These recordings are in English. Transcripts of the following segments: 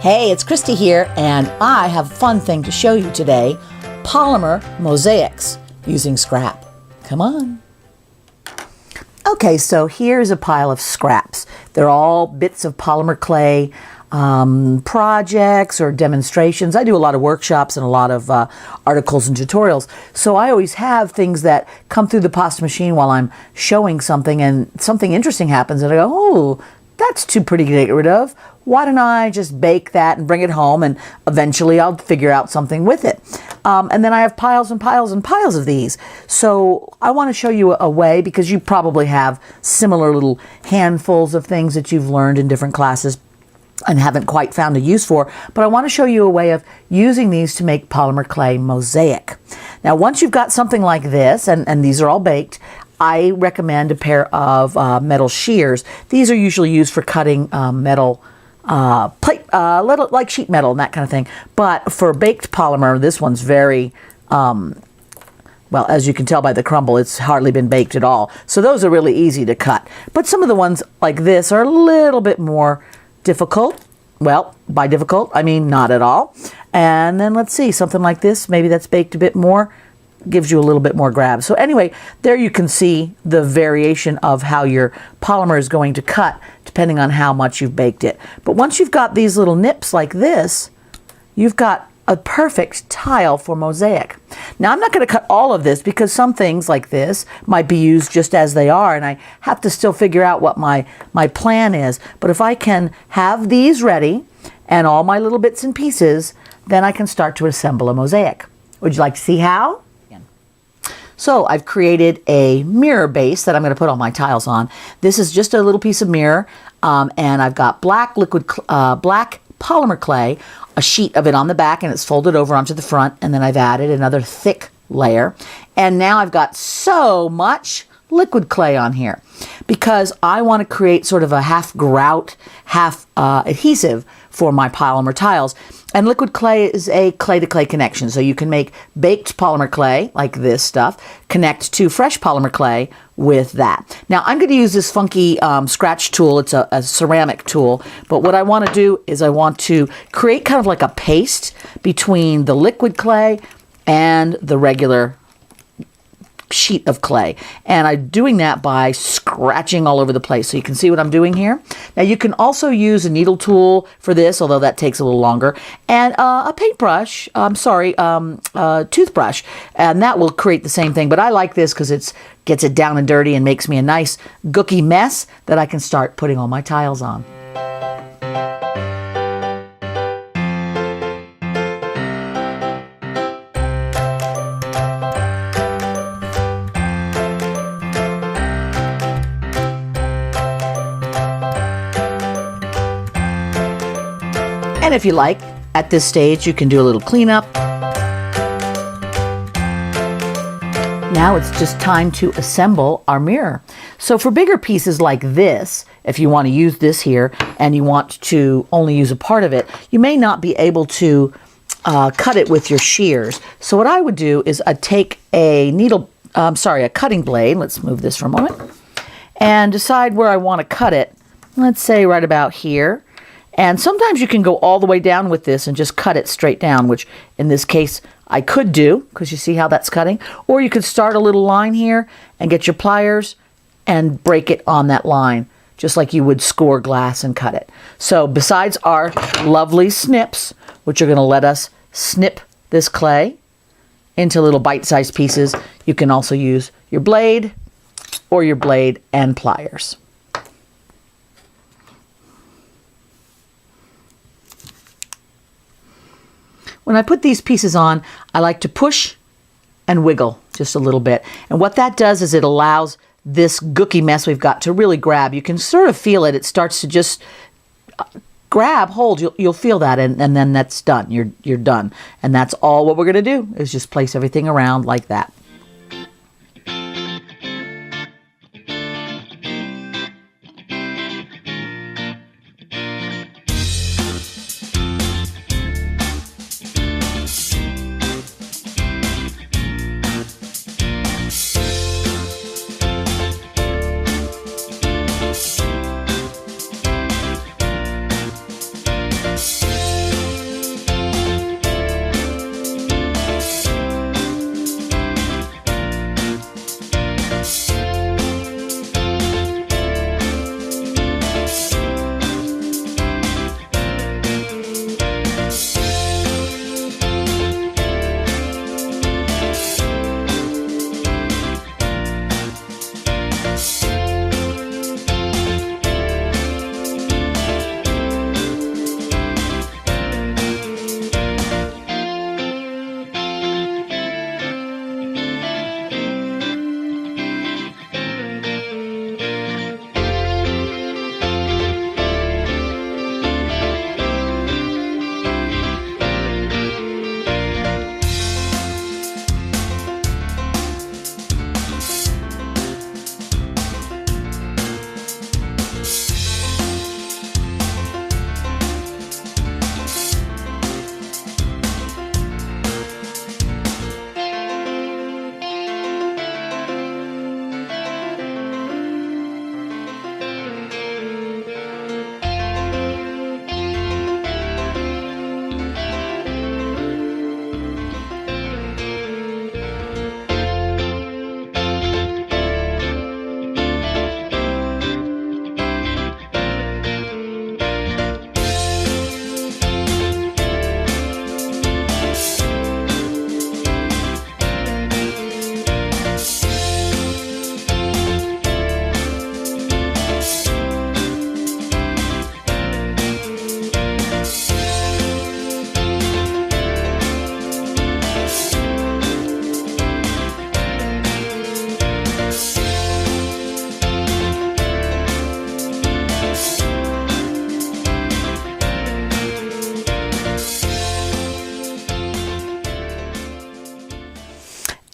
Hey, it's Christy here, and I have a fun thing to show you today. Polymer mosaics using scrap. Come on. Okay, so here's a pile of scraps. They're all bits of polymer clay projects or demonstrations. I do a lot of workshops and a lot of articles and tutorials. So I always have things that come through the pasta machine while I'm showing something, and something interesting happens and I go, oh, that's too pretty to get rid of. Why don't I just bake that and bring it home, and eventually I'll figure out something with it. And then I have piles and piles and piles of these. So I want to show you a way, because you probably have similar little handfuls of things that you've learned in different classes and haven't quite found a use for, but I want to show you a way of using these to make polymer clay mosaic. Now, once you've got something like this, and these are all baked, I recommend a pair of metal shears. These are usually used for cutting metal plate, like sheet metal and that kind of thing. But for baked polymer, this one's very, well, as you can tell by the crumble, it's hardly been baked at all. So those are really easy to cut. But some of the ones like this are a little bit more difficult. Well, by difficult, I mean not at all. And then let's see, something like this, maybe that's baked a bit more, gives you a little bit more grab. So anyway, there you can see the variation of how your polymer is going to cut depending on how much you've baked it. But once you've got these little nips like this, you've got a perfect tile for mosaic. Now, I'm not going to cut all of this because some things like this might be used just as they are, and I have to still figure out what my plan is. But if I can have these ready and all my little bits and pieces, then I can start to assemble a mosaic. Would you like to see how? So I've created a mirror base that I'm going to put all my tiles on. This is just a little piece of mirror, and I've got black black polymer clay, a sheet of it on the back, and it's folded over onto the front, and then I've added another thick layer. And now I've got so much liquid clay on here because I want to create sort of a half grout, half adhesive for my polymer tiles. And liquid clay is a clay-to-clay connection. So you can make baked polymer clay, like this stuff, connect to fresh polymer clay with that. Now, I'm going to use this funky scratch tool. It's a ceramic tool. But what I want to do is I want to create kind of like a paste between the liquid clay and the regular sheet of clay, and I'm doing that by scratching all over the place. So you can see what I'm doing here. Now, you can also use a needle tool for this, although that takes a little longer, and a paintbrush, toothbrush, and that will create the same thing. But I like this because it gets it down and dirty and makes me a nice gooky mess that I can start putting all my tiles on. And if you like, at this stage, you can do a little cleanup. Now it's just time to assemble our mirror. So for bigger pieces like this, if you want to use this here and you want to only use a part of it, you may not be able to cut it with your shears. So what I would do is I'd take a cutting blade. Let's move this for a moment and decide where I want to cut it. Let's say right about here. And sometimes you can go all the way down with this and just cut it straight down, which in this case I could do, because you see how that's cutting. Or you could start a little line here and get your pliers and break it on that line, just like you would score glass and cut it. So besides our lovely snips, which are going to let us snip this clay into little bite-sized pieces, you can also use your blade or your blade and pliers. When I put these pieces on, I like to push and wiggle just a little bit. And what that does is it allows this gooky mess we've got to really grab. You can sort of feel it. It starts to just grab, hold. You'll feel that, and then that's done. You're done. And that's all what we're going to do is just place everything around like that.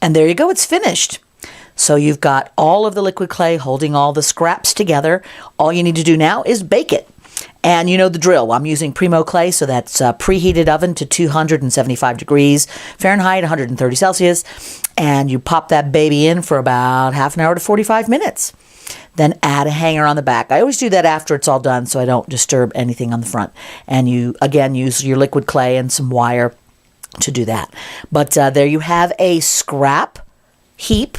And there you go, it's finished. So you've got all of the liquid clay holding all the scraps together. All you need to do now is bake it. And you know the drill. I'm using Primo clay, so that's a preheated oven to 275 degrees Fahrenheit, 130 Celsius. And you pop that baby in for about half an hour to 45 minutes. Then add a hanger on the back. I always do that after it's all done so I don't disturb anything on the front. And you, again, use your liquid clay and some wire to do that. But there you have a scrap heap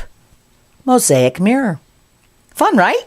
mosaic mirror. Fun, right?